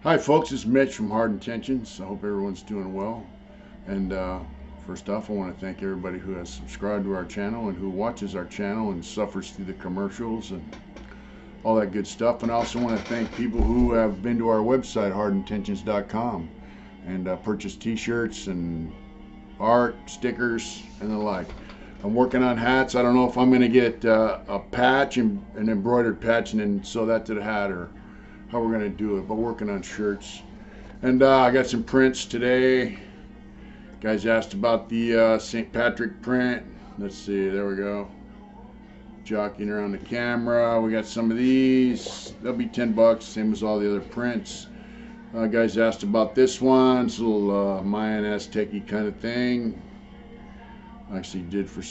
Hi, folks. It's Mitch from Hard Intentions. I hope everyone's doing well. And first off, I want to thank everybody who has subscribed to our channel and who watches our channel and suffers through the commercials and all that good stuff. And I also want to thank people who have been to our website, HardIntentions.com, and purchased T-shirts and art, stickers, and the like. I'm working on hats. I don't know if I'm going to get a patch and an embroidered patch and then sew that to the hat or how we're going to do it, but working on shirts. And I got some prints today. Guys asked about the St. Patrick print. Let's see, there we go. Jockeying around the camera. We got some of these. They'll be 10 bucks, same as all the other prints. Guys asked about this one. It's a little Mayan Aztec-y kind of thing. I actually did for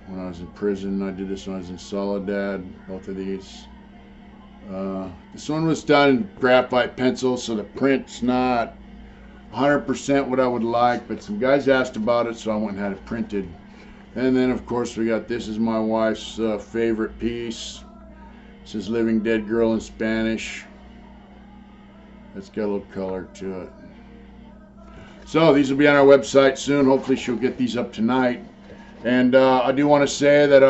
when I was in prison. I did this when I was in Soledad, both of these. This one was done in graphite pencil, so the print's not 100% what I would like, but some guys asked about it, so I went and had it printed. And then, of course, we got this is my wife's favorite piece. It says Living Dead Girl in Spanish. It's got a little color to it. So these will be on our website soon. Hopefully she'll get these up tonight. And I do want to say that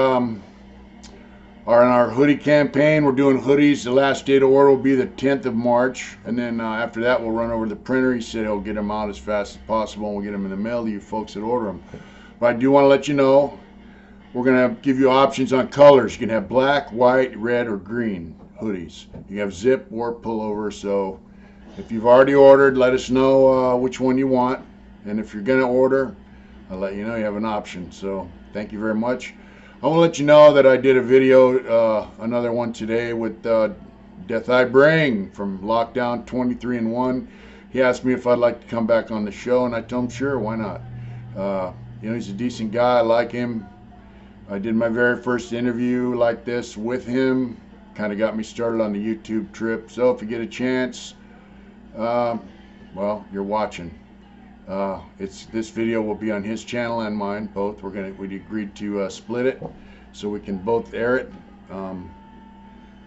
in our hoodie campaign, we're doing hoodies. The last day to order will be the 10th of March. And then after that, we'll run over to the printer. He said he'll get them out as fast as possible, and we'll get them in the mail to you folks that order them. But I do want to let you know, we're going to give you options on colors. You can have black, white, red, or green hoodies. You have zip or pullover. So if you've already ordered, let us know which one you want. And if you're going to order, I'll let you know you have an option. So thank you very much. I want to let you know that I did a video, another one today with DeathIBring from Lockdown23and1. He asked me if I'd like to come back on the show, and I told him sure, why not. He's a decent guy. I like him. I did my very first interview like this with him. Kind of got me started on the YouTube trip. So if you get a chance, well, you're watching. This video will be on his channel and mine both. We agreed to split it so we can both air it.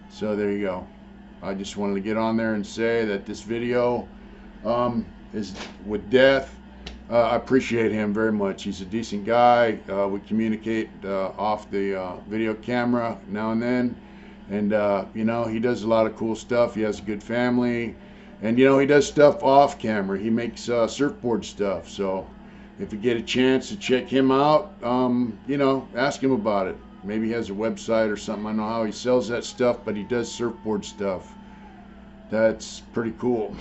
So there you go. I just wanted to get on there and say that this video is with Death. I appreciate him very much. He's a decent guy. We communicate off the video camera now and then, and he does a lot of cool stuff. He has a good family. And he does stuff off camera. He makes surfboard stuff. So if you get a chance to check him out, ask him about it. Maybe he has a website or something. I don't know how he sells that stuff, but he does surfboard stuff. That's pretty cool.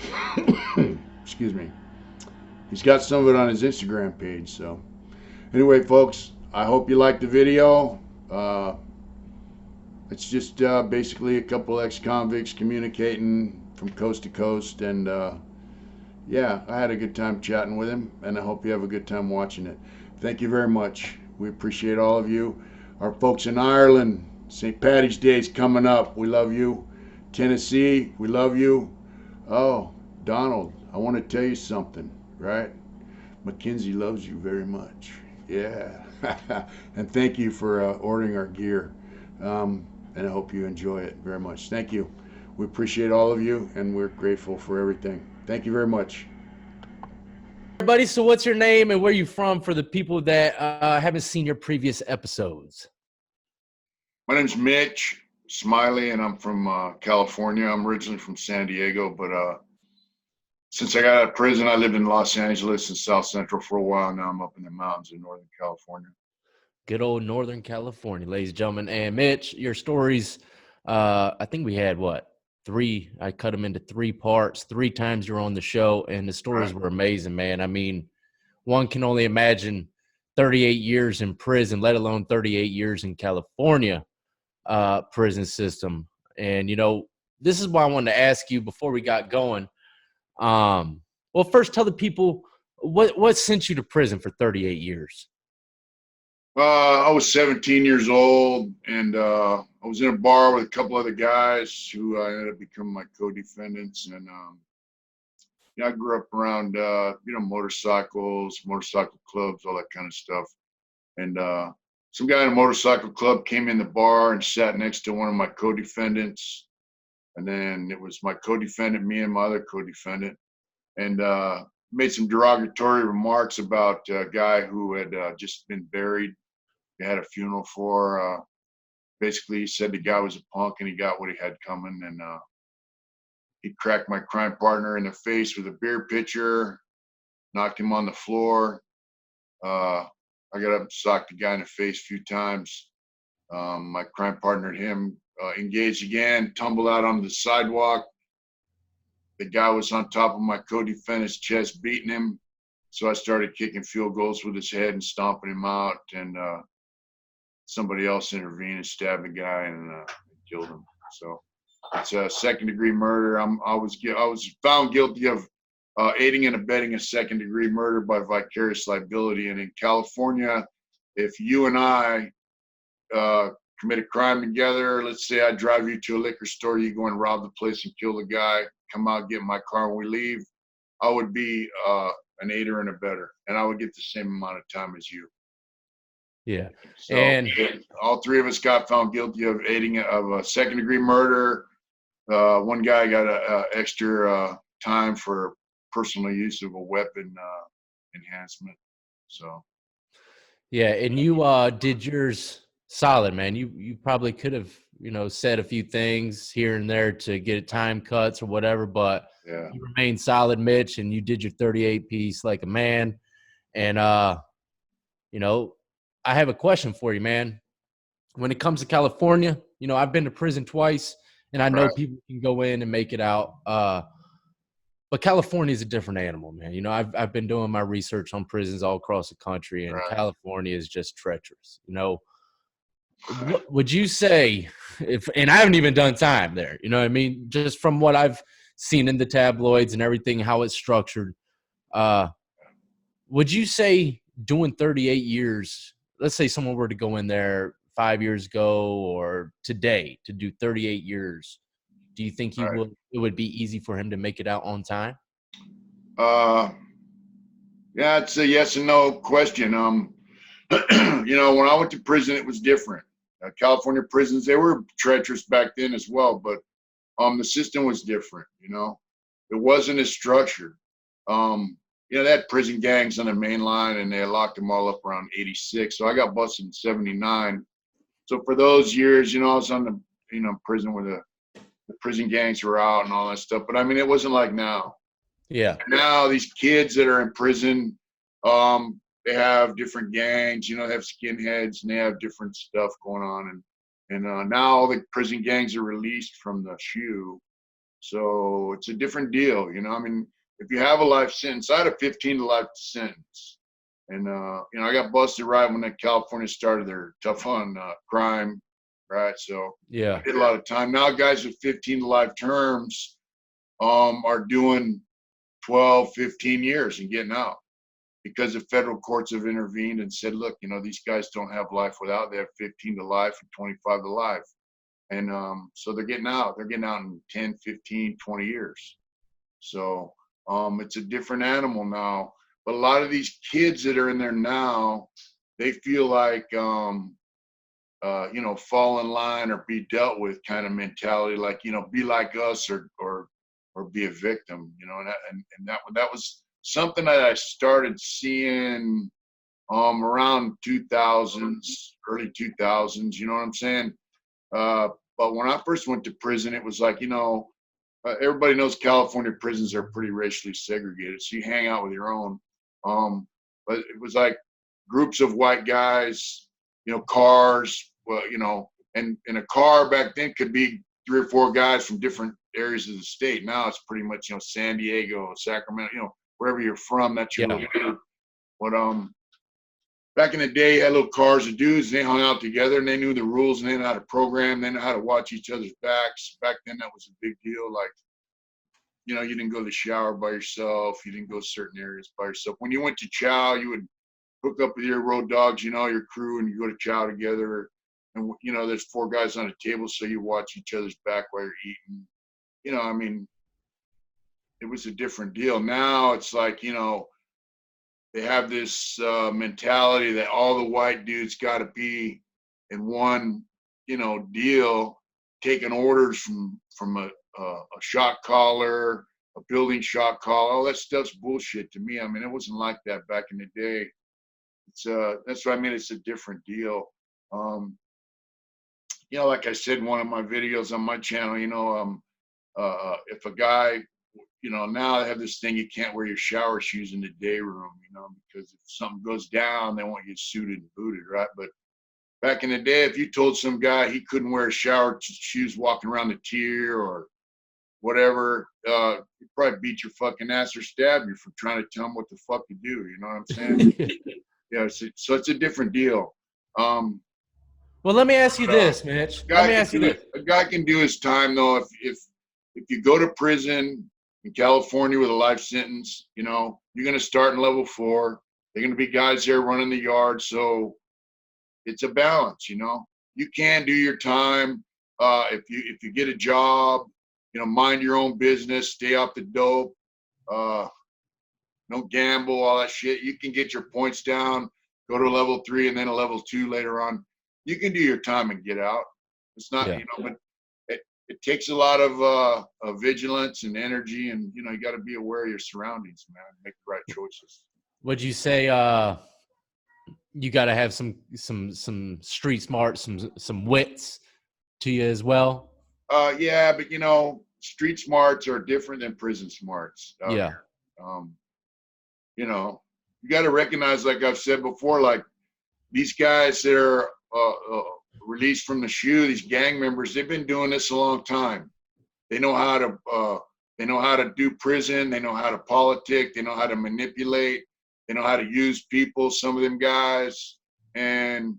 Excuse me. He's got some of it on his Instagram page. So anyway, folks, I hope you liked the video. It's just basically a couple ex-convicts communicating from coast to coast, and yeah, I had a good time chatting with him, and I hope you have a good time watching it. Thank you very much. We appreciate all of you. Our folks in Ireland, St. Paddy's Day is coming up. We love you. Tennessee, we love you. Oh, Donald, I want to tell you something, right? Mackenzie loves you very much. Yeah. And thank you for ordering our gear. And I hope you enjoy it very much. Thank you. We appreciate all of you, and we're grateful for everything. Thank you very much. Everybody, so what's your name and where you from for the people that haven't seen your previous episodes? My name's Mitch, Smiley, and I'm from California. I'm originally from San Diego, but since I got out of prison, I lived in Los Angeles and South Central for a while. Now I'm up in the mountains in Northern California. Good old Northern California, ladies and gentlemen. And Mitch, your stories, I think we had three. I cut them into 3 parts. 3 times you were on the show, and the stories were amazing, man. I mean, one can only imagine 38 years in prison, let alone 38 years in California prison system. And this is why I wanted to ask you before we got going. Well, first tell the people what sent you to prison for 38 years. I was 17 years old, and I was in a bar with a couple other guys who I ended up becoming my co-defendants. And I grew up around motorcycles, motorcycle clubs, all that kind of stuff. And some guy in a motorcycle club came in the bar and sat next to one of my co-defendants. And then it was my co-defendant, me and my other co-defendant, and made some derogatory remarks about a guy who had just been buried. They had a funeral for. Basically, he said the guy was a punk and he got what he had coming. And he cracked my crime partner in the face with a beer pitcher, knocked him on the floor. I got up and socked the guy in the face a few times. My crime partner and him engaged again, tumbled out onto the sidewalk. The guy was on top of my co-defendant's chest, beating him. So I started kicking field goals with his head and stomping him out. And somebody else intervened and stabbed the guy and killed him. So it's a second-degree murder. I was found guilty of aiding and abetting a second-degree murder by vicarious liability. And in California, if you and I commit a crime together, let's say I drive you to a liquor store, you go and rob the place and kill the guy, come out, get in my car, and we leave, I would be an aider and abetter, and I would get the same amount of time as you. Yeah. So And all three of us got found guilty of aiding of a second-degree murder. One guy got a extra time for personal use of a weapon enhancement. So yeah, and you did yours solid, man. You probably could have, said a few things here and there to get time cuts or whatever, but yeah, you remained solid, Mitch, and you did your 38 piece like a man. And I have a question for you, man. When it comes to California, I've been to prison twice, and I know right, people can go in and make it out. But California is a different animal, man. I've been doing my research on prisons all across the country, and right. California is just treacherous. What would you say and I haven't even done time there, you know what I mean? Just from what I've seen in the tabloids and everything, how it's structured. Uh, would you say doing 38 years, let's say someone were to go in there 5 years ago or today to do 38 years, do you think Right. it would be easy for him to make it out on time? Yeah, it's a yes and no question. When I went to prison, it was different. California prisons, they were treacherous back then as well, but the system was different. It wasn't as structured. They had prison gangs on the main line, and they locked them all up around '86. So I got busted in '79. So for those years, I was on the prison where the prison gangs were out and all that stuff. But I mean, it wasn't like now. Yeah. Now these kids that are in prison, they have different gangs, they have skinheads and they have different stuff going on. And now all the prison gangs are released from the SHU. So it's a different deal, I mean, if you have a life sentence, I had a 15 to life sentence. And, I got busted right when California started their tough on crime, right? So Yeah. I did a lot of time. Now guys with 15 to life terms are doing 12, 15 years and getting out because the federal courts have intervened and said, look, these guys don't have life without. They have 15 to life and 25 to life. And so they're getting out. They're getting out in 10, 15, 20 years. So it's a different animal now. But a lot of these kids that are in there now, they feel like, fall in line or be dealt with kind of mentality, like, be like us or be a victim, and that was something that I started seeing around 2000s, early 2000s, you know what I'm saying? But when I first went to prison, it was like, everybody knows California prisons are pretty racially segregated, so you hang out with your own. But it was like groups of white guys, cars, well, and in a car back then could be 3 or 4 guys from different areas of the state. Now it's pretty much, San Diego, Sacramento, wherever you're from, that's your little group. But back in the day, you had little cars of dudes, and they hung out together, and they knew the rules, and they knew how to program, they knew how to watch each other's backs. Back then, that was a big deal. Like, you didn't go to the shower by yourself. You didn't go to certain areas by yourself. When you went to chow, you would hook up with your road dogs, your crew, and you go to chow together. And, there's 4 guys on a table, so you watch each other's back while you're eating. I mean, it was a different deal. Now it's like, they have this mentality that all the white dudes got to be in one, deal, taking orders from a shot collar, a building shot collar. All that stuff's bullshit to me. I mean, it wasn't like that back in the day. It's that's what I mean. It's a different deal. You know, like I said in one of my videos on my channel, you know, if a guy, you know, now they have this thing, you can't wear your shower shoes in the day room, you know, because if something goes down, they want you suited and booted, right? But back in the day, if you told some guy he couldn't wear shower shoes walking around the tier or whatever, he'd probably beat your fucking ass or stab you for trying to tell him what the fuck to do. You know what I'm saying? Yeah. So it's a different deal. Well, let me ask you this, Mitch. Let me ask you this. A guy can do his time though if you go to prison in California with a life sentence, you know, you're gonna start in level 4. They're gonna be guys there running the yard, so it's a balance, you know. You can do your time if you get a job, you know, mind your own business, stay off the dope, don't gamble, all that shit. You can get your points down, go to a level 3 and then a level 2 later on. You can do your time and get out. It's not, you know, but it takes a lot of vigilance and energy, and you know, you got to be aware of your surroundings, man. Make the right choices. Would you say you got to have some street smarts, some wits to you as well? Yeah, but you know, street smarts are different than prison smarts. Yeah. You know, you got to recognize, like I've said before, like these guys that are released from the SHU, these gang members, they've been doing this a long time. They know how to do prison. They know how to politic. They know how to manipulate. They know how to use people, some of them guys. And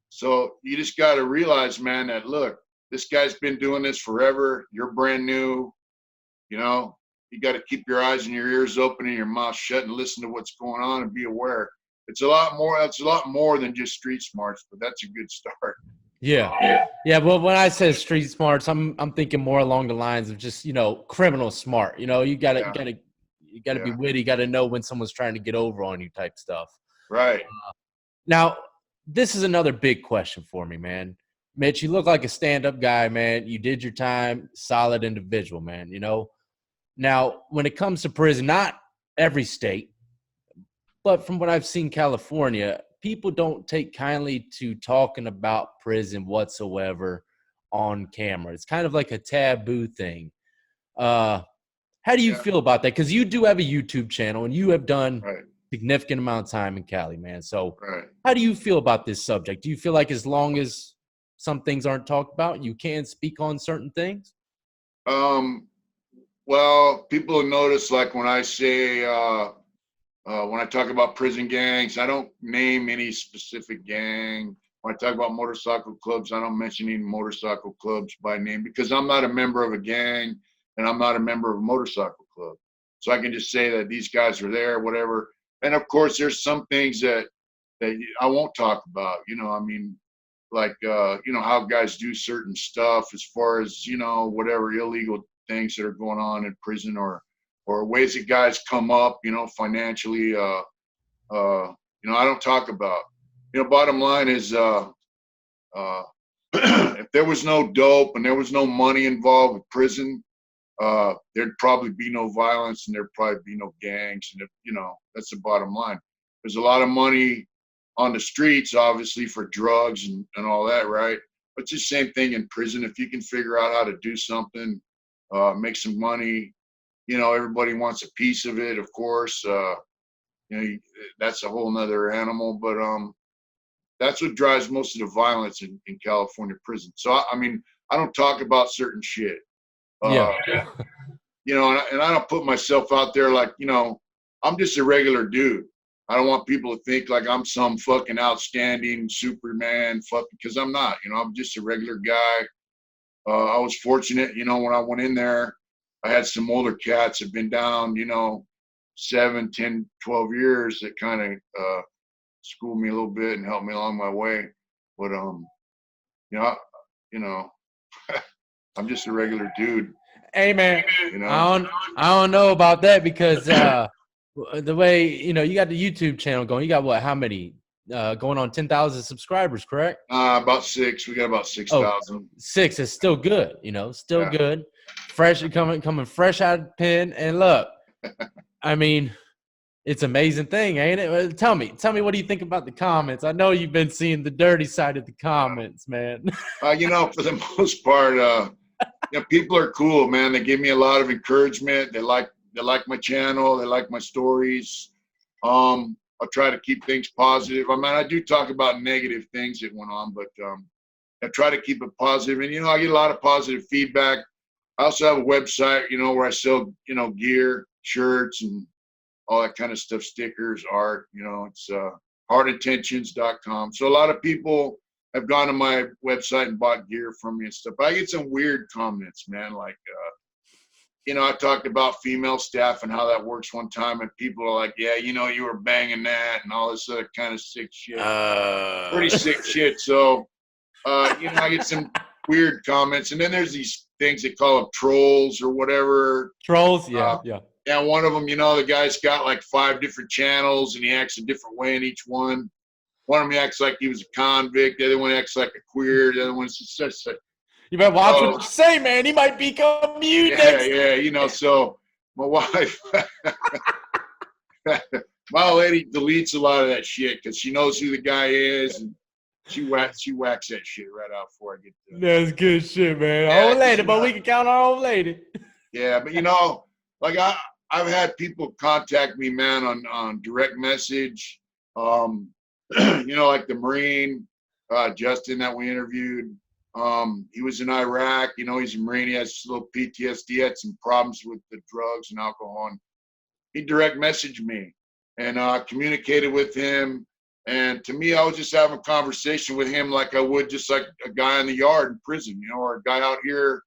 so you just got to realize, man, that look, this guy's been doing this forever. You're brand new. You know, you got to keep your eyes and your ears open and your mouth shut and listen to what's going on and be aware. It's a lot more than just street smarts, but that's a good start. Yeah. Well, when I say street smarts, I'm thinking more along the lines of just, you know, criminal smart. You know, you gotta be witty. You gotta know when someone's trying to get over on you, type stuff. Right. Now, this is another big question for me, man. Mitch, you look like a stand-up guy, man. You did your time, solid individual, man. You know. Now, when it comes to prison, not every state, but from what I've seen, California, people don't take kindly to talking about prison whatsoever on camera. It's kind of like a taboo thing. How do you feel about that? Because you do have a YouTube channel and you have done significant amount of time in Cali, man. So how do you feel about this subject? Do you feel like as long as some things aren't talked about, you can speak on certain things? Well, people notice, like when I say, when I talk about prison gangs, I don't name any specific gang. When I talk about motorcycle clubs, I don't mention any motorcycle clubs by name because I'm not a member of a gang and I'm not a member of a motorcycle club. So I can just say that these guys are there, whatever. And of course, there's some things that I won't talk about. You know, I mean, like you know, how guys do certain stuff as far as, you know, whatever illegal things that are going on in prison or ways that guys come up, you know, financially, you know, I don't talk about. You know, bottom line is, if there was no dope and there was no money involved with prison, there'd probably be no violence and there'd probably be no gangs. And, you know, that's the bottom line. There's a lot of money on the streets, obviously, for drugs and all that, right? But it's the same thing in prison. If you can figure out how to do something, make some money, you know, everybody wants a piece of it, of course. You know, that's a whole nother animal, but that's what drives most of the violence in California prison. So, I mean, I don't talk about certain shit. You know, and I don't put myself out there like, you know, I'm just a regular dude. I don't want people to think like I'm some fucking outstanding Superman, because I'm not. You know, I'm just a regular guy. I was fortunate, you know, when I went in there, I had some older cats that have been down, you know, 7, 10, 12 years that kind of schooled me a little bit and helped me along my way. But you know, I'm just a regular dude. Hey, man, you know, I don't know about that because the way, you know, you got the YouTube channel going, you got what, how many going on 10,000 subscribers, correct? About 6. We got about 6,000. 6 is still good, you know, still Yeah. good. Fresh, coming fresh out of the pen. And look, I mean, it's an amazing thing, ain't it? Tell me, what do you think about the comments? I know you've been seeing the dirty side of the comments, man. You know, for the most part, people are cool, man. They give me a lot of encouragement. They like my channel. They like my stories. I'll try to keep things positive. I mean, I do talk about negative things that went on, but I try to keep it positive. And, you know, I get a lot of positive feedback. I also have a website, you know, where I sell, you know, gear, shirts, and all that kind of stuff, stickers, art, you know. It's HardIntentions.com. So a lot of people have gone to my website and bought gear from me and stuff. But I get some weird comments, man, like, you know, I talked about female staff and how that works one time, and people are like, yeah, you know, you were banging that and all this other kind of sick shit. Pretty sick shit. So, you know, I get some weird comments. And then there's these things they call them trolls or whatever. Trolls? Yeah, yeah. Yeah, one of them, you know, the guy's got like 5 different channels, and he acts a different way in each one. One of them acts like he was a convict. The other one acts like a queer. The other one's just like, you better watch what you say, man. He might become you next. Yeah, you know, so my wife, my lady deletes a lot of that shit because she knows who the guy is, and she whacks that shit right out before I get to it. That's good shit, man. Yeah, old lady, but we can count on old lady. Yeah, but you know, like I've had people contact me, man, on direct message. You know, like the Marine, Justin that we interviewed. He was in Iraq, you know, he's a Marine, he has a little PTSD, had some problems with the drugs and alcohol. And he direct messaged me and communicated with him. And to me, I was just having a conversation with him like I would just like a guy in the yard in prison, you know, or a guy out here.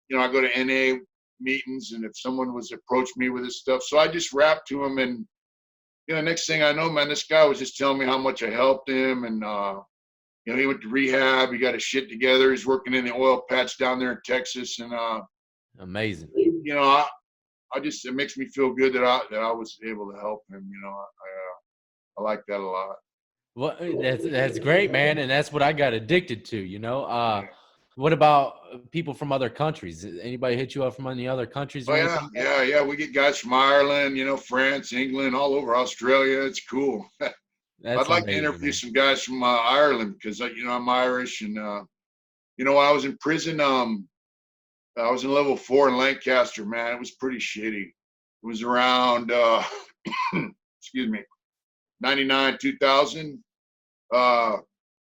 You know, I go to NA meetings, and if someone was approached me with this stuff, so I just rapped to him. And, you know, next thing I know, man, this guy was just telling me how much I helped him. And, you know, he went to rehab. He got his shit together. He's working in the oil patch down there in Texas. And amazing. You know, I just, it makes me feel good that I was able to help him. You know, I like that a lot. Well, that's great, man, and that's what I got addicted to. You know, what about people from other countries? Anybody hit you up from any other countries? Oh yeah. We get guys from Ireland, you know, France, England, all over, Australia. It's cool. I'd like to interview some guys from Ireland because, you know, I'm Irish. And, you know, when I was in prison, I was in level 4 in Lancaster, man. It was pretty shitty. It was around, excuse me, 99, 2000.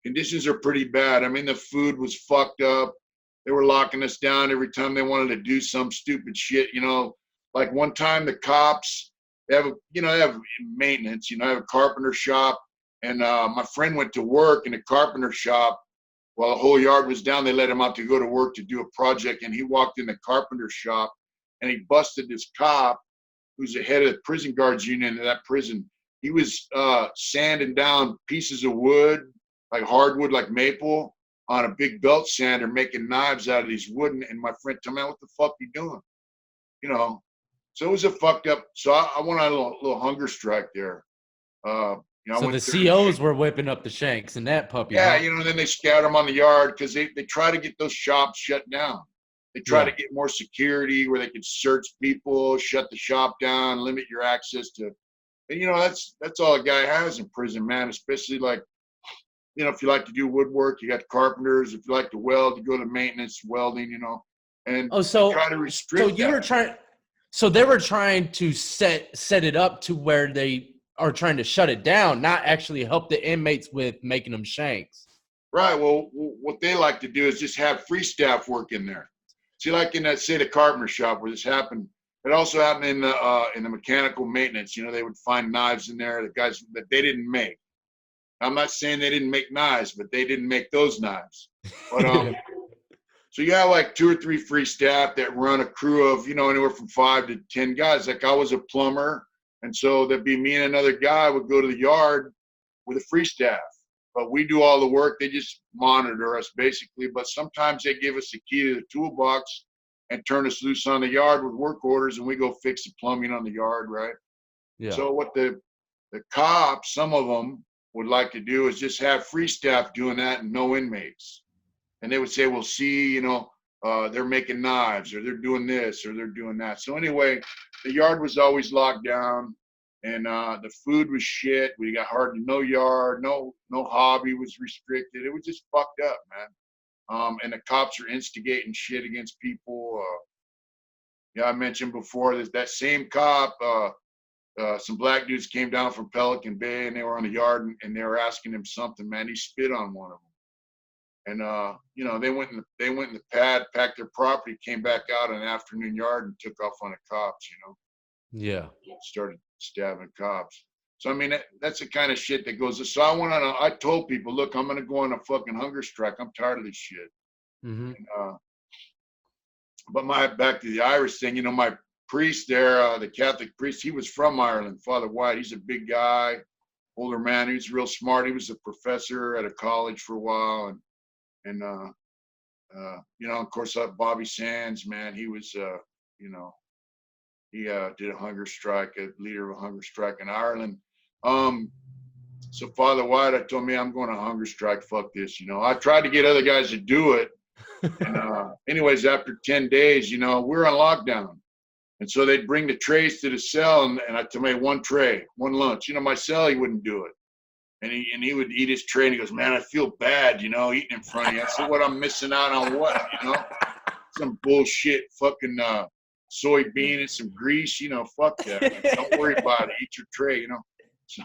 Conditions are pretty bad. I mean, the food was fucked up. They were locking us down every time they wanted to do some stupid shit, you know. Like one time the cops, they have maintenance, you know, I have a carpenter shop, and my friend went to work in a carpenter shop while the whole yard was down. They let him out to go to work to do a project, and he walked in the carpenter shop and he busted this cop who's the head of the prison guards union in that prison. He was sanding down pieces of wood, like hardwood, like maple, on a big belt sander, making knives out of these wooden. And my friend told me, "What the fuck you doing?" You know. So it was a fucked up. So I went on a little hunger strike there. You know, so the COs were whipping up the shanks and that puppy. Yeah, you know, and then they scatter them on the yard because they try to get those shops shut down. They try to get more security where they could search people, shut the shop down, limit your access to. And, you know, that's all a guy has in prison, man, especially like, you know, if you like to do woodwork, you got carpenters. If you like to weld, you go to maintenance, welding, you know. And try to restrict So they were trying to set it up to where they are trying to shut it down, not actually help the inmates with making them shanks. Right. Well, what they like to do is just have free staff work in there. See, like in that, say, the carpenter shop where this happened, it also happened in the mechanical maintenance. You know, they would find knives in there, the guys that they didn't make. I'm not saying they didn't make knives, but they didn't make those knives. But so you have like 2 or 3 free staff that run a crew of, you know, anywhere from 5 to 10 guys. Like I was a plumber, and so there'd be me and another guy would go to the yard with a free staff. But we do all the work. They just monitor us basically. But sometimes they give us the key to the toolbox and turn us loose on the yard with work orders, and we go fix the plumbing on the yard, right? Yeah. So what the cops, some of them, would like to do is just have free staff doing that and no inmates. And they would say, "Well, see, you know, they're making knives, or they're doing this, or they're doing that." So anyway, the yard was always locked down, and the food was shit. We got hardly no yard, no hobby was restricted. It was just fucked up, man. And the cops are instigating shit against people. Yeah, I mentioned before that same cop. Some black dudes came down from Pelican Bay, and they were on the yard, and they were asking him something. Man, he spit on one of them. And you know, they went in the pad, packed their property, came back out in the afternoon yard, and took off on the cops. You know, Yeah. started stabbing cops. So I mean, that's the kind of shit that goes. So I told people, look, I'm gonna go on a fucking hunger strike. I'm tired of this shit. Mm-hmm. But back to the Irish thing. You know, my priest there, the Catholic priest, he was from Ireland. Father White. He's a big guy, older man. He was real smart. He was a professor at a college for a while, and you know, of course, Bobby Sands, man, he was, you know, he did a hunger strike, a leader of a hunger strike in Ireland. So Father White, I told me, I'm going on a hunger strike. Fuck this, you know. I tried to get other guys to do it. And anyways, after 10 days, you know, we're on lockdown. And so they'd bring the trays to the cell, and I told me one tray, one lunch. You know, my cell, he wouldn't do it. And he would eat his tray, and he goes, "Man, I feel bad, you know, eating in front of you." I said, "What, I'm missing out on what, you know? Some bullshit fucking soybean and some grease, you know, fuck that. Man. Don't worry about it. Eat your tray, you know." So,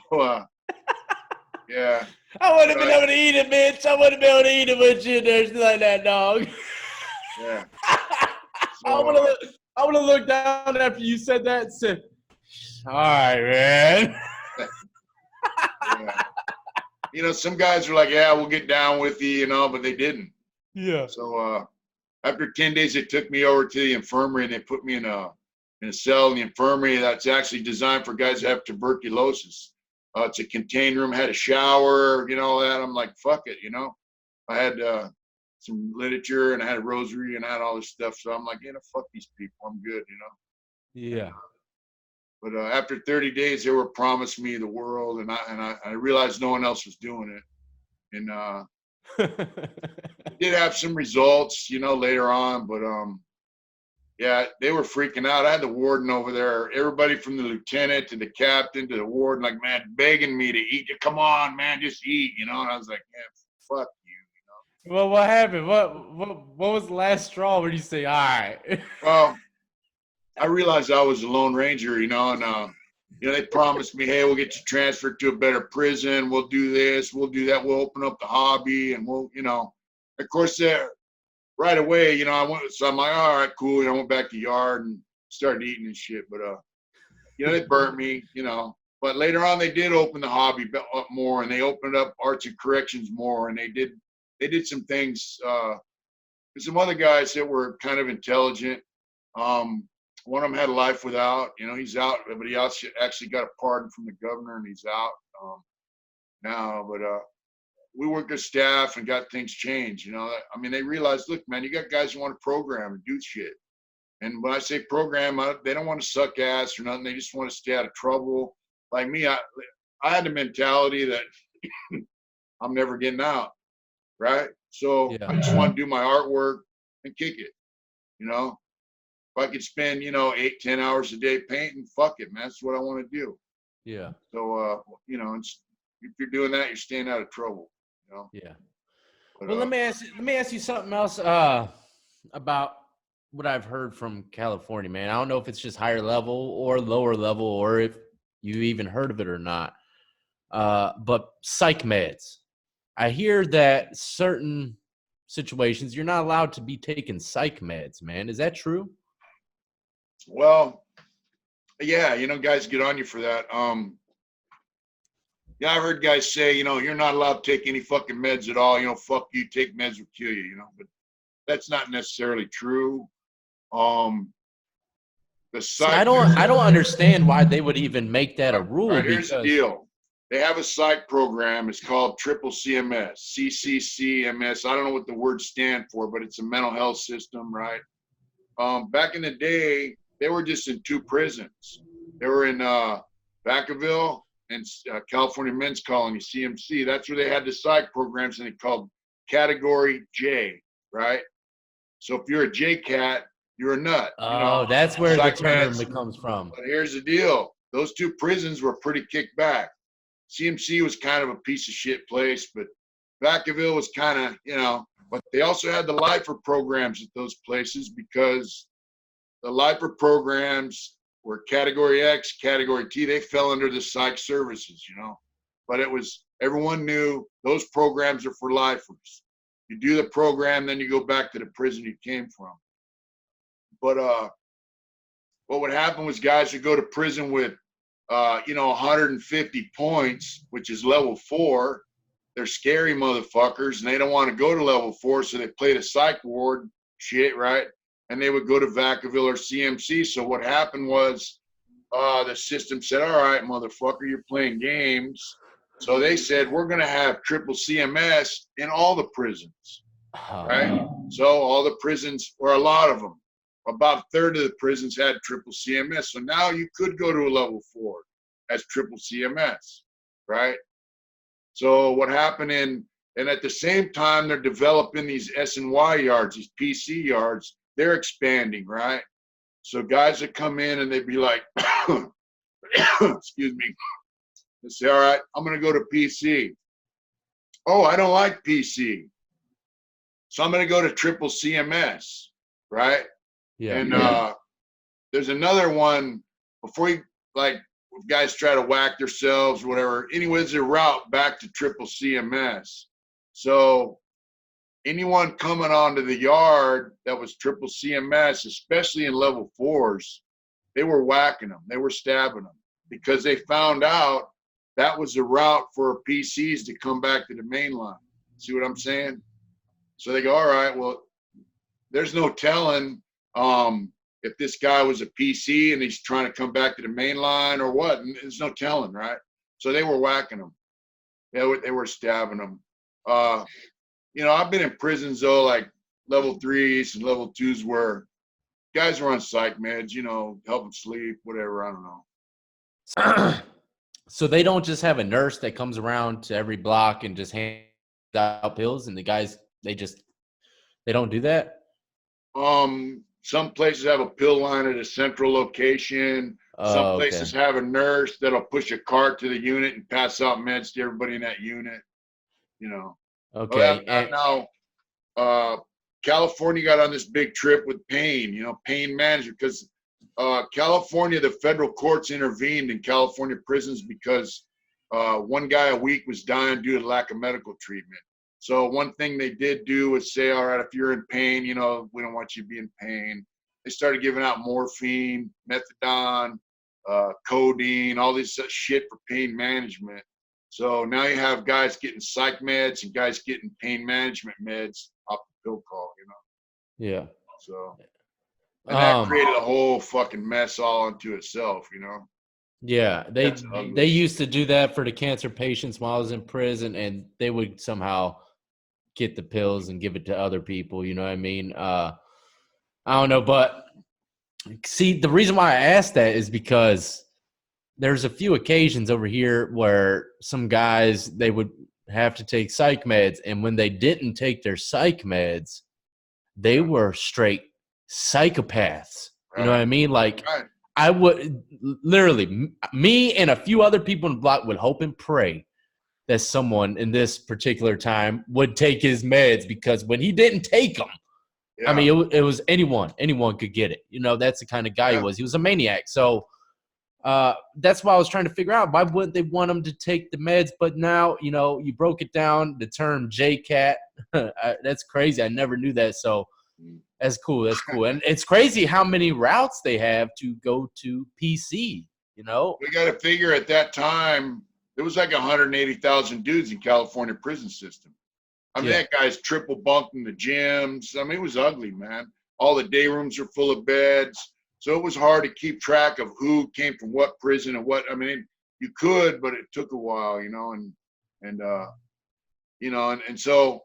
yeah. I wouldn't have been able to eat it, Mitch. I wouldn't have been able to eat it with you there like that, dog. Yeah. So, I would have looked down after you said that and said, "All right, man." Yeah. You know, some guys are like, "Yeah, we'll get down with you," you know, but they didn't. Yeah. So after 10 days, they took me over to the infirmary, and they put me in a cell in the infirmary that's actually designed for guys that have tuberculosis. It's a contained room, had a shower, you know, that. I'm like, fuck it, you know. I had some literature, and I had a rosary, and I had all this stuff. So I'm like, you know, fuck these people. I'm good, you know. Yeah. But after 30 days, they were promised me the world, and I realized no one else was doing it. And did have some results, you know, later on, but yeah, they were freaking out. I had the warden over there, everybody from the lieutenant to the captain to the warden, like, man, begging me to eat. Come on, man, just eat, you know. And I was like, yeah, fuck you, you know. Well, what happened? What was the last straw where you say, "All right"? Well, I realized I was a Lone Ranger, you know, and you know, they promised me, "Hey, we'll get you transferred to a better prison. We'll do this, we'll do that. We'll open up the hobby, and we'll, you know." Of course, right away, you know, I went. So I'm like, "All right, cool." And I went back to the yard and started eating and shit. But you know, they burnt me, you know. But later on, they did open the hobby up more, and they opened up arts and corrections more, and they did some things. Some other guys that were kind of intelligent. One of them had a life without, you know, he's out, but he actually got a pardon from the governor, and he's out now. But we worked as staff and got things changed, you know. I mean, they realized, look, man, you got guys who want to program and do shit. And when I say program, they don't want to suck ass or nothing. They just want to stay out of trouble. Like me, I had the mentality that I'm never getting out, right? So Yeah. I just want to do my artwork and kick it, you know. If I could spend, you know, 8-10 hours a day painting, fuck it, man. That's what I want to do. Yeah. So, you know, if you're doing that, you're staying out of trouble, you know? Yeah. But, Well, let me ask you something else about what I've heard from California, man. I don't know if it's just higher level or lower level, or if you even heard of it or not. But psych meds. I hear that certain situations you're not allowed to be taking psych meds, man. Is that true? Well, yeah, you know, guys get on you for that. Yeah, I heard guys say, you know, you're not allowed to take any fucking meds at all. You know, fuck you, take meds will kill you, you know. But that's not necessarily true. The See, psych. I don't understand why they would even make that a rule. All right, here's the deal. They have a psych program. It's called Triple CMS, CCCMS. I don't know what the words stand for, but it's a mental health system, right? Back in the day, they were just in 2 prisons. They were in Vacaville and California Men's Colony, CMC. That's where they had the psych programs, and they called Category J, right? So if you're a J cat, you're a nut. Oh, that's where the term meds. comes from. But here's the deal: those two prisons were pretty kicked back. CMC was kind of a piece of shit place, but Vacaville was kind of, but they also had the lifer programs at those places because the lifer programs were Category X, Category T. They fell under the psych services, but everyone knew those programs are for lifers. You do the program, then you go back to the prison you came from. But what would happen was guys would go to prison with 150 points, which is level 4. They're scary motherfuckers, and they don't want to go to level 4, so they play the psych ward shit, right? And they would go to Vacaville or CMC. So what happened was the system said, all right, motherfucker, you're playing games. So they said, we're going to have triple CMS in all the prisons, right? So all the prisons, or a lot of them, about a third of the prisons had triple CMS. So now you could go to a level 4 as triple CMS, right? So what happened and at the same time, they're developing these S&Y yards, these PC yards. They're expanding, right? So guys that come in and they'd be like, excuse me, they say, all right, I'm going to go to PC. Oh, I don't like PC. So I'm going to go to triple CMS, right? Yeah. And there's another one before you, like, guys try to whack themselves or whatever. Anyways, a route back to triple CMS. So anyone coming onto the yard that was triple CMS, especially in level 4s, they were whacking them. They were stabbing them because they found out that was the route for PCs to come back to the main line. See what I'm saying? So they go, all right, well, there's no telling if this guy was a PC and he's trying to come back to the main line or what. And there's no telling, right? So they were whacking them. They were stabbing them. I've been in prisons, though, like level 3s and level 2s where guys are on psych meds, help them sleep, whatever. I don't know. So they don't just have a nurse that comes around to every block and just hands out pills, and the guys, they don't do that? Some places have a pill line at a central location. Some places have a nurse that'll push a cart to the unit and pass out meds to everybody in that unit, Okay. Now, California got on this big trip with pain, pain management, because California, the federal courts intervened in California prisons because one guy a week was dying due to lack of medical treatment. So one thing they did do was say, all right, if you're in pain, we don't want you to be in pain. They started giving out morphine, methadone, codeine, all this shit for pain management. So now you have guys getting psych meds and guys getting pain management meds off the pill call, Yeah. So, and that created a whole fucking mess all unto itself, Yeah, they used to do that for the cancer patients while I was in prison, and they would somehow get the pills and give it to other people. You know what I mean? I don't know, but see, the reason why I asked that is because there's a few occasions over here where some guys, they would have to take psych meds, and when they didn't take their psych meds, they were straight psychopaths. You know what I mean? Like, I would literally, me and a few other people in the block would hope and pray that someone in this particular time would take his meds, because when he didn't take them, I mean, it was anyone could get it. That's the kind of guy he was. He was a maniac. So that's why I was trying to figure out, why wouldn't they want him to take the meds? But now, you broke it down, the term JCAT. That's crazy. I never knew that. So that's cool. That's cool. And it's crazy how many routes they have to go to PC, We got to figure at that time, there was like 180,000 dudes in California prison system. I mean, that guy's triple bunked in the gyms. I mean, it was ugly, man. All the day rooms are full of beds. So it was hard to keep track of who came from what prison and what. I mean, you could, but it took a while, so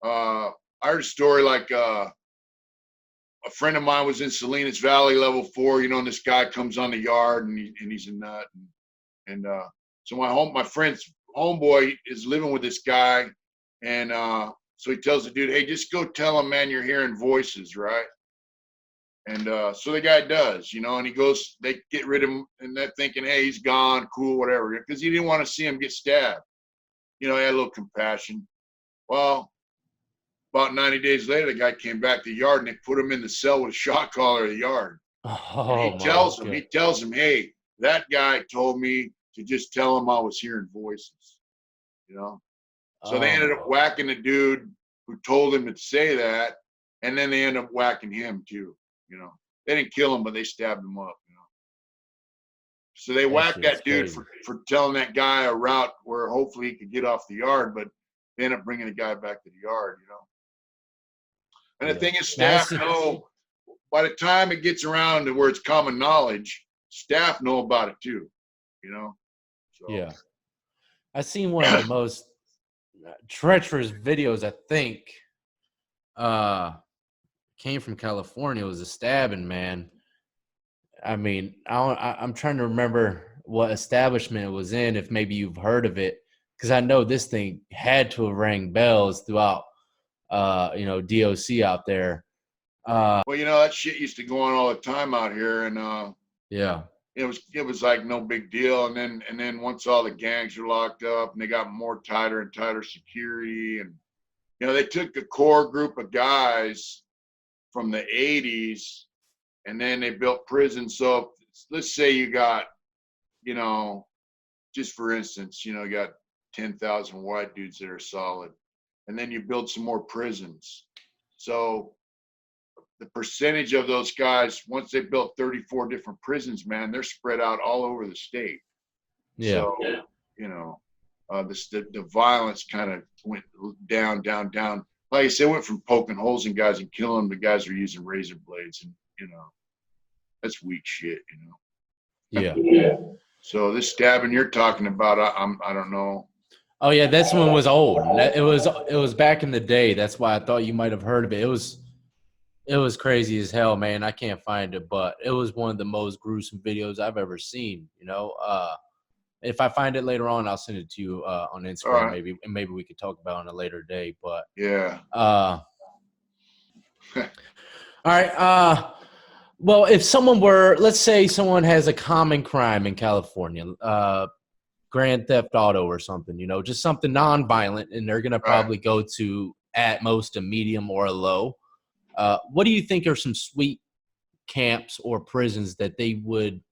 I heard a story like a friend of mine was in Salinas Valley, level 4, and this guy comes on the yard and he's a nut. And So my friend's homeboy is living with this guy, and so he tells the dude, hey, just go tell him, man, you're hearing voices, right? And so the guy does, and he goes, they get rid of him, and they're thinking, hey, he's gone, cool, whatever, because he didn't want to see him get stabbed. He had a little compassion. Well, about 90 days later, the guy came back to the yard, and they put him in the cell with a shot caller of the yard. And Oh my God. he tells him, hey, that guy told me to just tell him I was hearing voices, So they ended up whacking the dude who told him to say that, and then they ended up whacking him too. They didn't kill him, but they stabbed him up. So they whacked that dude for telling that guy a route where hopefully he could get off the yard, but they ended up bringing the guy back to the yard. And the thing is, staff know by the time it gets around to where it's common knowledge, staff know about it too. So. Yeah, I've seen one of the most treacherous videos, I think, came from California. It was a stabbing, man. I mean, I'm trying to remember what establishment it was in, if maybe you've heard of it, because I know this thing had to have rang bells throughout, DOC out there. Well, that shit used to go on all the time out here, and yeah, it was like no big deal. And then once all the gangs were locked up and they got more tighter and tighter security, and they took a core group of guys from the 80s, and then they built prisons. So let's say you got, just for instance, you got 10,000 white dudes that are solid, and then you build some more prisons. So the percentage of those guys, once they built 34 different prisons, man, they're spread out all over the state. Yeah. So, the violence kind of went down. Like I said, it went from poking holes in guys and killing them to guys who are using razor blades, and that's weak shit, Yeah. So this stabbing you're talking about, I don't know. Oh yeah, this one was old. It was back in the day. That's why I thought you might have heard of it. It was crazy as hell, man. I can't find it, but it was one of the most gruesome videos I've ever seen. If I find it later on, I'll send it to you on Instagram, right. maybe we could talk about it on a later day. But yeah. All right. Well, if let's say someone has a common crime in California, Grand Theft Auto or something, just something non-violent, and they're gonna probably go to at most a medium or a low. What do you think are some sweet camps or prisons that they would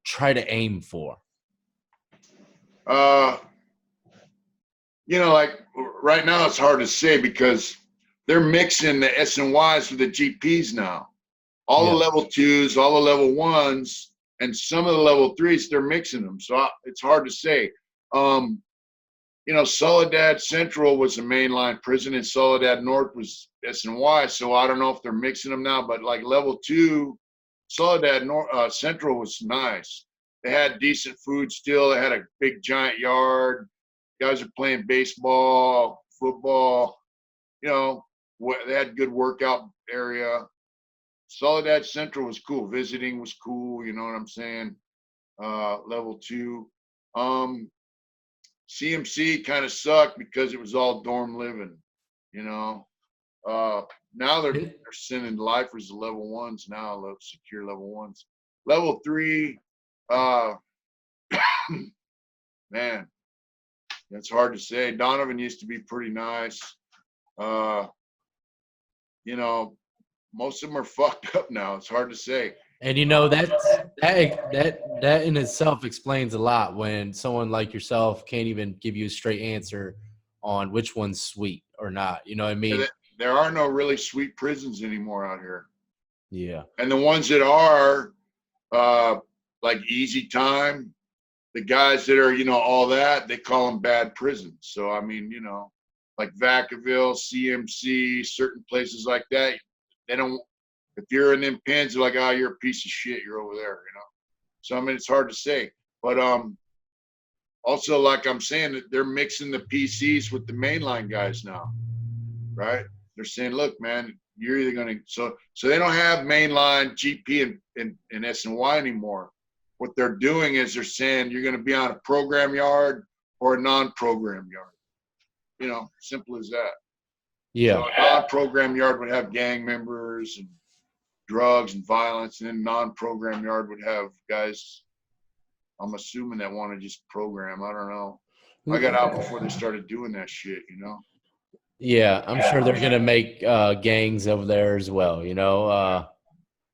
try to aim for? Like right now it's hard to say because they're mixing the S&Ys with the GPs now. All the level 2s, all the level 1s, and some of the level 3s, they're mixing them. So it's hard to say. Soledad Central was a mainline prison, and Soledad North was S&Y. So I don't know if they're mixing them now, but like level 2, Soledad Central was nice. They had decent food still. They had a big giant yard. Guys are playing baseball, football. They had good workout area. Soledad Central was cool. Visiting was cool. You know what I'm saying? Level 2. CMC kind of sucked because it was all dorm living. Now they're sending lifers to level 1s now, secure level 1s. Level 3, man, that's hard to say. Donovan used to be pretty nice. Most of them are fucked up now. It's hard to say. And that in itself explains a lot when someone like yourself can't even give you a straight answer on which one's sweet or not. You know what I mean? There are no really sweet prisons anymore out here. Yeah. And the ones that are, like Easy Time, the guys that are, all that, they call them bad prisons. So, I mean, like Vacaville, CMC, certain places like that, they don't, if you're in them pens, they're like, oh, you're a piece of shit, you're over there, So, I mean, it's hard to say. But also, like I'm saying, that they're mixing the PCs with the mainline guys now, right? They're saying, look, man, you're either going to, so they don't have mainline GP and S&Y anymore. what they're doing is they're saying you're going to be on a program yard or a non-program yard. You know, simple as that. Yeah. So a non-program yard would have gang members and drugs and violence, and then non-program yard would have guys, I'm assuming, that want to just program. I don't know. I got out before they started doing that shit, you know? Yeah, I'm sure they're going to make gangs over there as well, you know?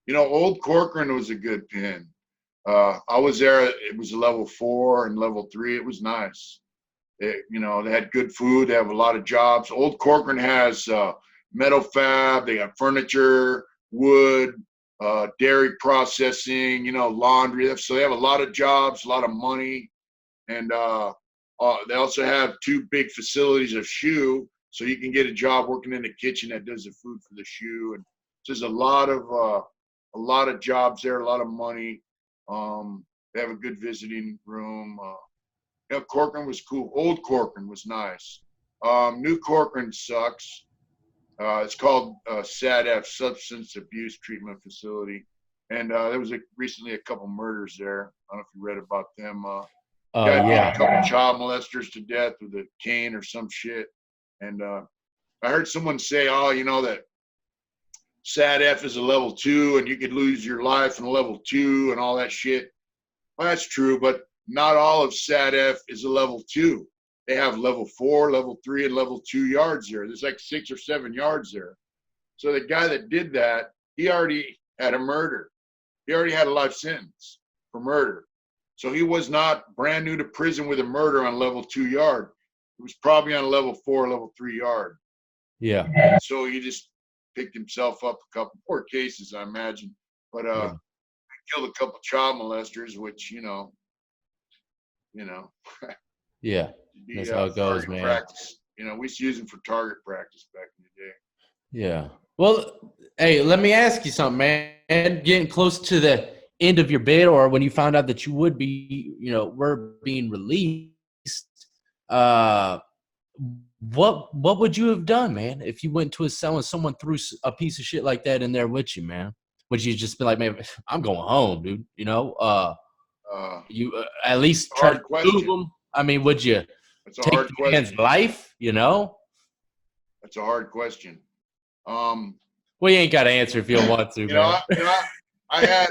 You know, Old Corcoran was a good pen. I was there. It was a level 4 and level 3. It was nice. You know, they had good food. They have a lot of jobs. Old Corcoran has metal fab. They got furniture, wood, dairy processing, you know, laundry. So they have a lot of jobs, a lot of money. And they also have 2 big facilities of shoe. So you can get a job working in the kitchen that does the food for the shoe. And so there's a lot of jobs there, a lot of money. They have a good visiting room. Yeah, Corcoran was cool. Old Corcoran was nice. New Corcoran sucks. It's called SADF, Substance Abuse Treatment Facility. And there was recently a couple murders there. I don't know if you read about them. Guy beat a couple child molesters to death with a cane or some shit. And I heard someone say, oh, you know, that SADF is a level 2 and you could lose your life in a level 2 and all that shit. Well, that's true, but not all of SADF is a level 2. They have level 4, level 3, and level 2 yards there. There's like 6 or 7 yards there. So the guy that did that, he already had a murder. He already had a life sentence for murder. So he was not brand new to prison with a murder on level 2 yard. He was probably on a level 4, level 3 yard. Yeah. And so he just picked himself up a couple more cases, I imagine. But killed a couple child molesters, which, you know. Yeah, that's how it goes, man. Practice. You know, we used to use them for target practice back in the day. Yeah. Well, hey, let me ask you something, man. Getting close to the end of your bid, or when you found out that you would be, you know, were being released, what would you have done, man, if you went to a cell and someone threw a piece of shit like that in there with you, man? Would you just be like, man, I'm going home, dude? You know, you at least try to move them. I mean, would you take the man's life? You know, that's a hard question. Well, you ain't got to answer if you don't want to, man. I had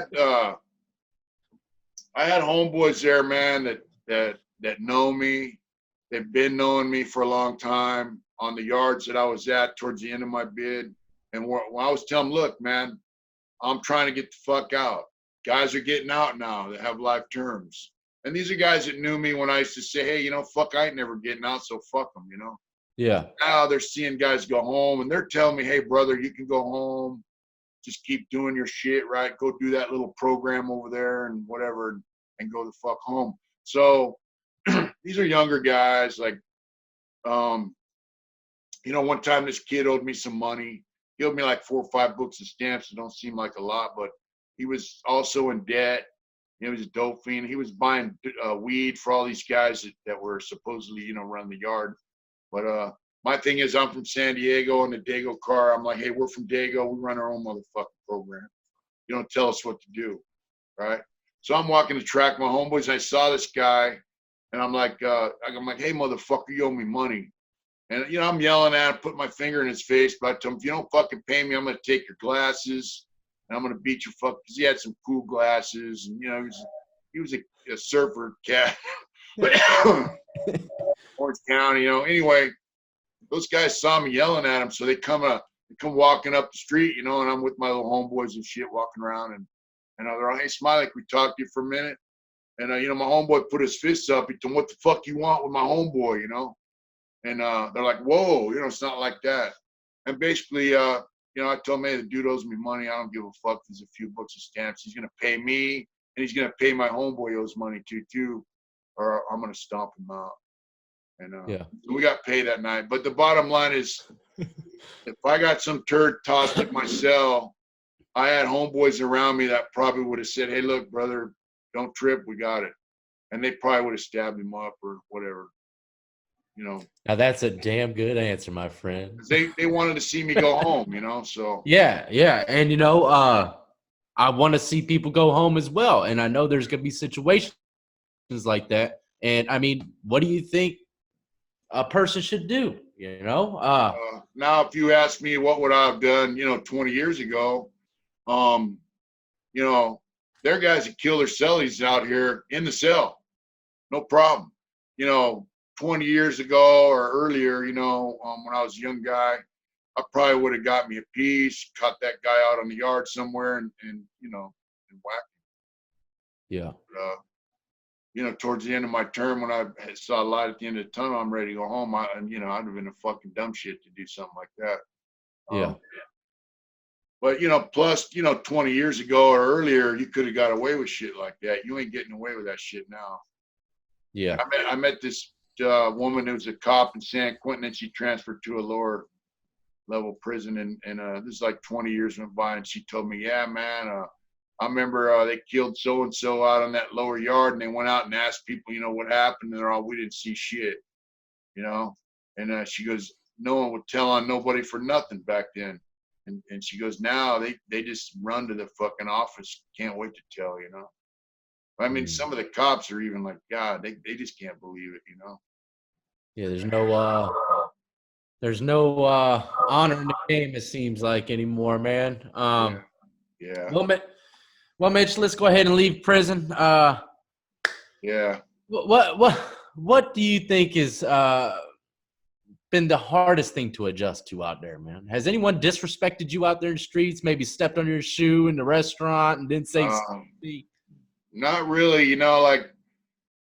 homeboys there, man, that know me. They've been knowing me for a long time on the yards that I was at towards the end of my bid. And when I was telling them, look, man, I'm trying to get the fuck out. Guys are getting out now that have life terms. And these are guys that knew me when I used to say, hey, you know, fuck, I ain't never getting out, so fuck them, you know? Yeah. Now they're seeing guys go home, and they're telling me, hey, brother, you can go home. Just keep doing your shit, right? Go do that little program over there and whatever, and go the fuck home. So these are younger guys. Like, you know, one time this kid owed me some money. He owed me like 4 or 5 books of stamps. It don't seem like a lot, but he was also in debt. He was a dope fiend. He was buying weed for all these guys that were supposedly, you know, running the yard. But my thing is, I'm from San Diego in the Dago car. I'm like, hey, we're from Dago. We run our own motherfucking program. You don't tell us what to do, right? So I'm walking the track, my homeboys, and I saw this guy, and I'm like, hey, motherfucker, you owe me money. And, you know, I'm yelling at him, putting my finger in his face, but I told him, if you don't fucking pay me, I'm going to take your glasses, and I'm going to beat your fuck, because he had some cool glasses, and, you know, he was a surfer cat. Orange County, you know. Anyway, those guys saw me yelling at them, so they come walking up the street, you know, and I'm with my little homeboys and shit walking around, and they're like, hey, Smiley, can we talk to you for a minute? And, you know, my homeboy put his fists up. He told him, what the fuck you want with my homeboy, you know? And they're like, whoa, you know, it's not like that. And basically, you know, I told him, hey, the dude owes me money. I don't give a fuck. There's a few books of stamps. He's going to pay me, and he's going to pay my homeboy owes money too, or I'm going to stomp him out. And so we got paid that night. But the bottom line is, if I got some turd tossed at my cell, I had homeboys around me that probably would have said, hey, look, brother, don't trip. We got it. And they probably would have stabbed him up or whatever, you know. Now, that's a damn good answer, my friend. They wanted to see me go home, you know, so. Yeah. And, you know, I want to see people go home as well. And I know there's going to be situations like that. And I mean, what do you think a person should do? You know, now, if you ask me what would I have done, 20 years ago, um, there are guys that kill their cellies out here in the cell, no problem. 20 years ago or earlier, when I was a young guy, I probably would have got me a piece, cut that guy out on the yard somewhere, and whack. yeah. Towards the end of my term, when I saw a light at the end of the tunnel, I'm ready to go home. I'd have been a fucking dumb shit to do something like that. Yeah. But, plus, 20 years ago or earlier, you could have got away with shit like that. You ain't getting away with that shit now. Yeah. I met this woman who was a cop in San Quentin, and she transferred to a lower level prison. And this is like 20 years went by, and she told me, yeah, man, I remember they killed so-and-so out on that lower yard, and they went out and asked people, what happened, and they're all, we didn't see shit, And she goes, no one would tell on nobody for nothing back then. And she goes, now they just run to the fucking office. Can't wait to tell, I mean, some of the cops are even like, God, they just can't believe it, Yeah, there's no honor in the game, it seems like, anymore, man. Yeah. Well, Mitch, let's go ahead and leave prison. Yeah. What do you think is been the hardest thing to adjust to out there, man? Has anyone disrespected you out there in the streets, maybe stepped on your shoe in the restaurant and didn't say something? Not really, like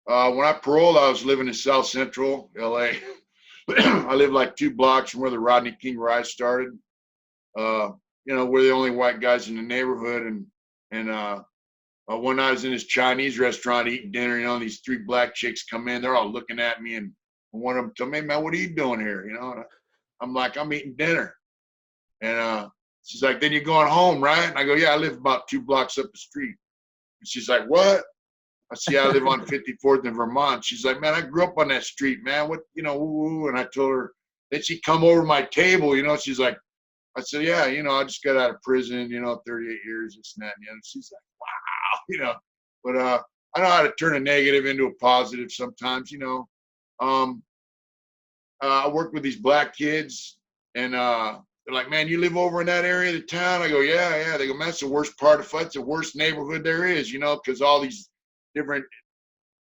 when I paroled, I was living in South Central LA. I lived like 2 blocks from where the Rodney King riot started. We're the only white guys in the neighborhood, and one night I was in this Chinese restaurant eating dinner, and these 3 black chicks come in, they're all looking at me, and one of them told me, man, what are you doing here? And I'm like, I'm eating dinner. And she's like, then you're going home, right? And I go, yeah, I live about 2 blocks up the street. And she's like, what? I see, I live on 54th in Vermont. She's like, man, I grew up on that street, man. What, and I told her, then she come over to my table, she's like, I said, yeah, I just got out of prison, 38 years, this and that, and the other. She's like, wow, but I know how to turn a negative into a positive sometimes, I worked with these black kids, and they're like, man, you live over in that area of the town? I go, yeah. They go, man, that's the worst part of it's the worst neighborhood there is, because all these different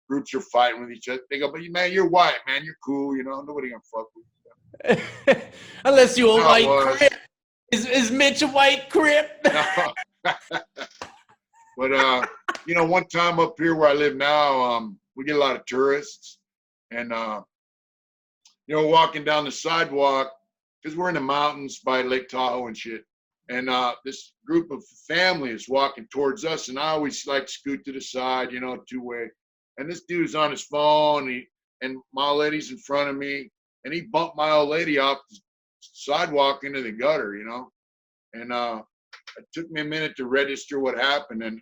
groups are fighting with each other. They go, but man, you're white, man, you're cool, nobody gonna fuck with you. Unless you a white crip. Is Mitch a white crip? No. But one time up here where I live now, we get a lot of tourists, and walking down the sidewalk, because we're in the mountains by Lake Tahoe and shit. And this group of family is walking towards us, and I always like scoot to the side, 2-way. And this dude's on his phone, and my old lady's in front of me, and he bumped my old lady off the sidewalk into the gutter, And it took me a minute to register what happened, and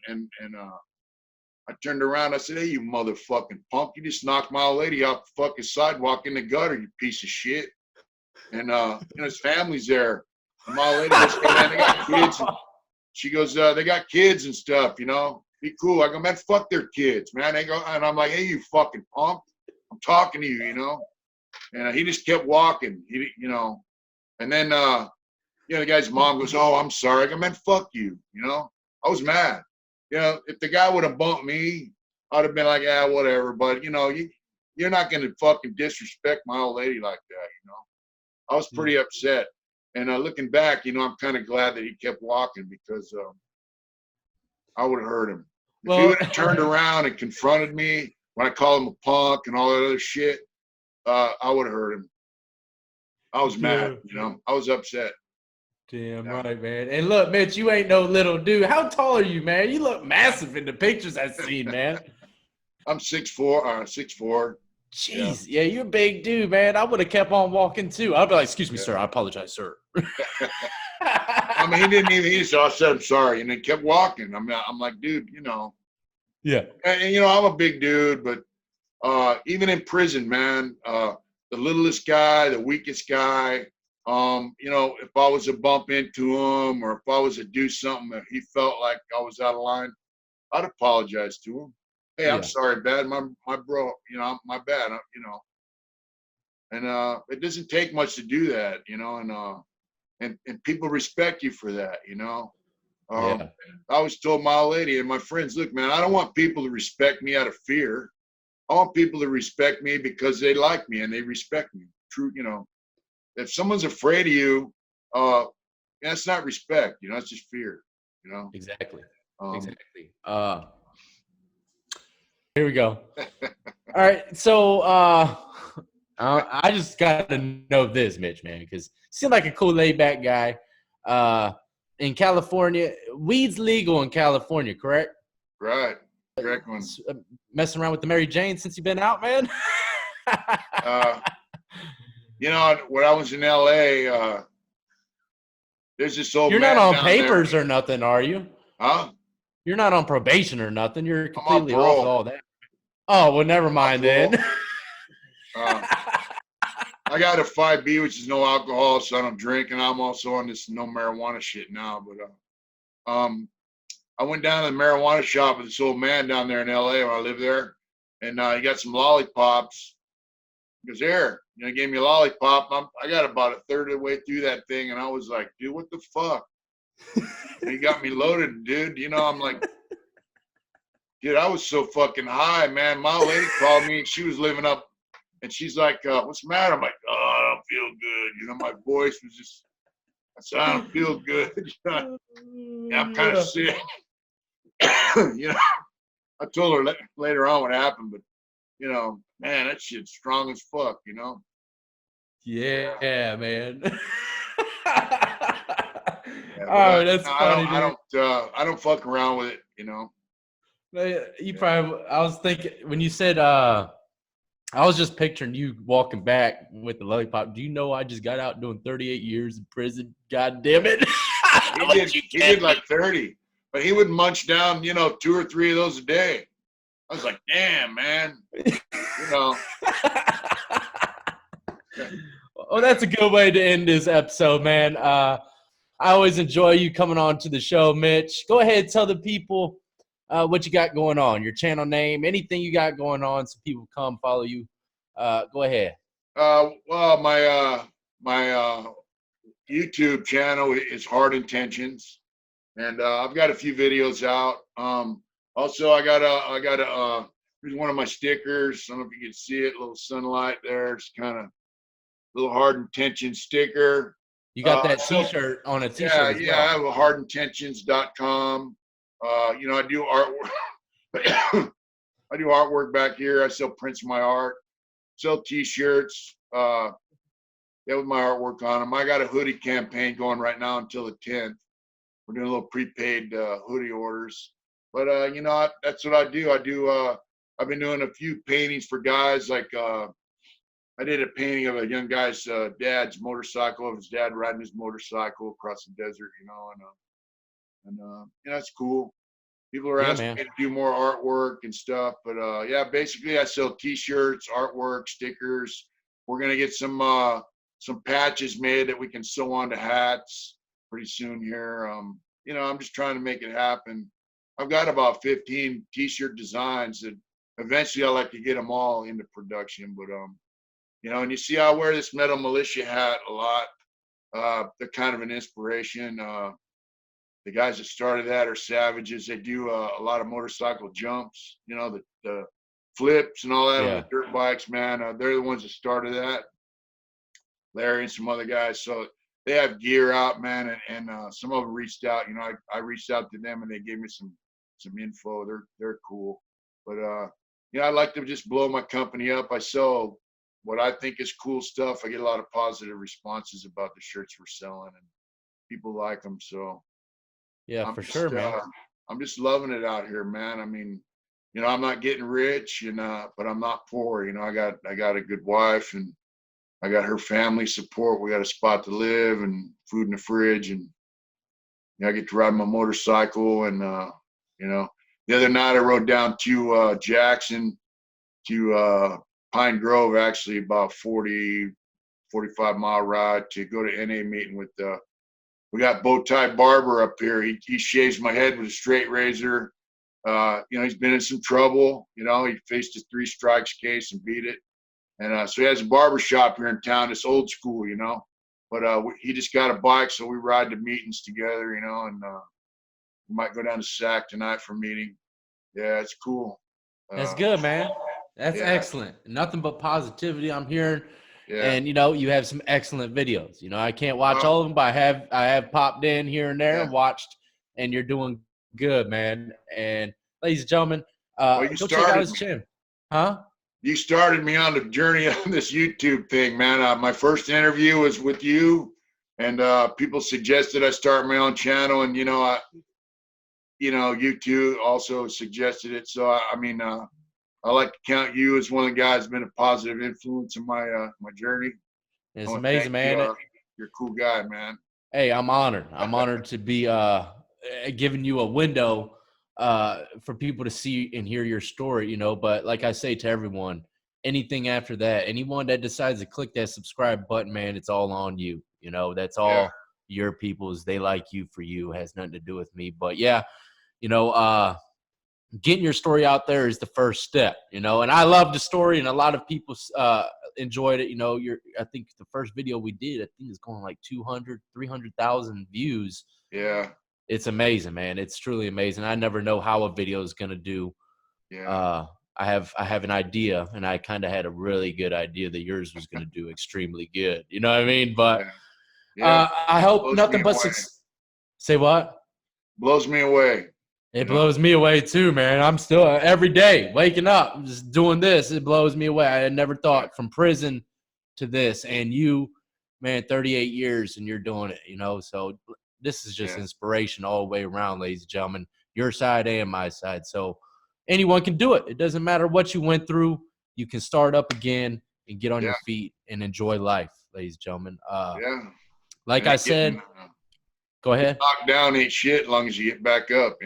I turned around. I said, hey, you motherfucking punk, you just knocked my old lady off the fucking sidewalk in the gutter, you piece of shit. And his family's there. And my old lady goes, hey, man, they got kids. And she goes, they got kids and stuff, be cool. I go, man, fuck their kids, man. They go, and I'm like, hey, you fucking punk, I'm talking to you, And he just kept walking, and then the guy's mom goes, oh, I'm sorry. I go, man, fuck you, I was mad. If the guy would have bumped me, I'd have been like, yeah, whatever. But, you're not going to fucking disrespect my old lady like that, I was pretty upset. And looking back, I'm kind of glad that he kept walking, because I would have hurt him. If he would have turned around and confronted me when I called him a punk and all that other shit, I would have hurt him. I was mad, I was upset. Damn right, man. And look, Mitch, you ain't no little dude. How tall are you, man? You look massive in the pictures I've seen, man. I'm 6'4", 6'4". Jeez, yeah, you're a big dude, man. I would have kept on walking too. I'd be like, excuse me, sir. I apologize, sir. I mean, he didn't even, he said, I said, I'm sorry. And then kept walking. I'm like, dude, Yeah. And I'm a big dude, but even in prison, man, the littlest guy, the weakest guy, You know, if I was to bump into him or if I was to do something that he felt like I was out of line, I'd apologize to him. Hey, I'm Yeah. sorry, bad. My bro, you know, my bad, you know. And it doesn't take much to do that, you know, and people respect you for that, you know. Yeah. I always told my lady and my friends, look, man, I don't want people to respect me out of fear. I want people to respect me because they like me and they respect me. True, you know. If someone's afraid of you, that's not respect, you know, it's just fear, you know. Exactly. Um, Exactly. Here we go. All right. So I just got to know this, Mitch, man, because you seem like a cool, laid back guy. In California, weed's legal in California, correct? right. Correct one. Messing around with the Mary Jane since you've been out, man? You know, when I was in LA, there's this old You're man not on down there. papers or nothing, are you? Huh? You're not on probation or nothing. You're I'm on completely off parole. all that. Oh, well, never I'm on mind parole. then. I got a 5B, which is no alcohol, so I don't drink, and I'm also on this no marijuana shit now. But I went down to the marijuana shop with this old man down there in LA when I lived there, and he got some lollipops. He goes, here, you know, he gave me a lollipop. I got about a third of the way through that thing, and I was like, dude, what the fuck? And he got me loaded, dude. You know, I'm like, dude, I was so fucking high, man. My lady called me, and she was living up, and she's like, what's the matter? I'm like, oh, I don't feel good. You know, my voice was just, I said, I don't feel good. You know, yeah, I'm kind of sick. You know, I told her later on what happened, but, you know, man, that shit's strong as fuck, you know? Yeah, man. Yeah, but Oh, that's funny, dude. I don't fuck around with it, you know? You probably, I was thinking when you said, I was just picturing you walking back with the lollipop. Do you know I just got out doing 38 years in prison? God damn it. He did like 30, but he would munch down, you know, 2 or 3 of those a day. I was like, damn, man, you know. Well, that's a good way to end this episode, man. I always enjoy you coming on to the show, Mitch. Go ahead, tell the people what you got going on, your channel name, anything you got going on, so people come follow you. Go ahead. Well, my YouTube channel is HardIntentions, and I've got a few videos out. Also, I got a here's one of my stickers. I don't know if you can see it, a little sunlight there. It's kind of little Hard Intention sticker. You got that So T-shirt on a yeah, T-shirt as yeah, I well. have a hardintentions.com. You know, I do artwork. I do artwork back here. I sell prints of my art, sell T-shirts. Yeah, with my artwork on them. I got a hoodie campaign going right now until the 10th. We're doing a little prepaid hoodie orders. But you know, that's what I do. I've been doing a few paintings for guys. Like I did a painting of a young guy's dad's motorcycle, of his dad riding his motorcycle across the desert. You know, and you know, it's cool. People are Yeah, asking man. me to do more artwork and stuff. But yeah, basically I sell T-shirts, artwork, stickers. We're gonna get some patches made that we can sew onto hats pretty soon here. You know, I'm just trying to make it happen. I've got about 15 T-shirt designs that eventually I like to get them all into production. But you know, and you see I wear this Metal Militia hat a lot. They're kind of an inspiration. The guys that started that are savages. They do a lot of motorcycle jumps, you know, the flips and all that on Yeah. the dirt bikes, man. They're the ones that started that. Larry and some other guys. So they have gear out, man, and some of them reached out. You know, I reached out to them and they gave me some info. They're cool. But you know, I like to just blow my company up. I sell what I think is cool stuff. I get a lot of positive responses about the shirts we're selling, and people like them. So Yeah, for sure, man. I'm just loving it out here, man. I mean, you know, I'm not getting rich, you know, but I'm not poor. You know, I got a good wife and I got her family support. We got a spot to live and food in the fridge, and you know, I get to ride my motorcycle. And you know, the other night I rode down to Jackson to Pine Grove, actually about 40, 45-mile ride to go to NA meeting with we got Bowtie Barber up here. He shaves my head with a straight razor. He's been in some trouble. He faced a 3 strikes case and beat it. And so he has a barber shop here in town. It's old school, But he just got a bike, so we ride to meetings together, and we might go down to Sac tonight for a meeting. Yeah, it's cool. That's good, man. That's excellent. Nothing but positivity I'm hearing. Yeah. And you have some excellent videos. I can't watch all of them, but I have popped in here and there and watched, and you're doing good, man. And ladies and gentlemen, go check out his channel. Huh? You started me on the journey on this YouTube thing, man. My first interview was with you, and people suggested I start my own channel, and YouTube also suggested it. So I like to count you as one of the guys who's been a positive influence in my my journey. It's amazing, man. You're a cool guy, man. Hey, I'm honored. I'm honored to be giving you a window for people to see and hear your story, But like I say to everyone, anything after that, anyone that decides to click that subscribe button, man, it's all on you. That's all your people's. They like you for you. It has nothing to do with me. But yeah, getting your story out there is the first step, and I love the story, and a lot of people enjoyed it. I think the first video we did, I think it's going like 300,000 views. Yeah. It's amazing, man. It's truly amazing. I never know how a video is going to do. Yeah. I have an idea, and I kind of had a really good idea that yours was going to do extremely good. You know what I mean? But I hope nothing but say what? Blows me away. It blows me away too, man. I'm still every day waking up, I'm just doing this. It blows me away. I had never thought from prison to this, and you, man, 38 years and you're doing it, So this is just inspiration all the way around, ladies and gentlemen, your side and my side. So anyone can do it. It doesn't matter what you went through. You can start up again and get on your feet and enjoy life, ladies and gentlemen. Like I said, go ahead. Knocked down ain't shit as long as you get back up,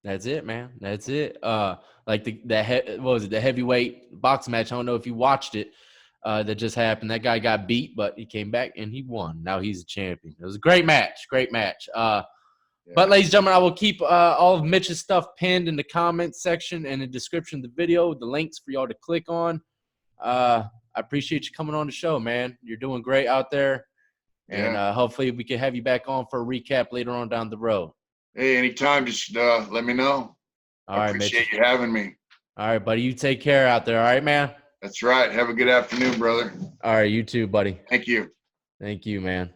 That's it, man. That's it. Like what was it? The heavyweight boxing match. I don't know if you watched it. That just happened. That guy got beat, but he came back and he won. Now he's a champion. It was a great match. Great match. But ladies and gentlemen, I will keep all of Mitch's stuff pinned in the comments section and in the description of the video. The links for y'all to click on. I appreciate you coming on the show, man. You're doing great out there. And hopefully we can have you back on for a recap later on down the road. Hey, anytime, just let me know. I appreciate you having me. All right, buddy. You take care out there. All right, man? That's right. Have a good afternoon, brother. All right, you too, buddy. Thank you. Thank you, man.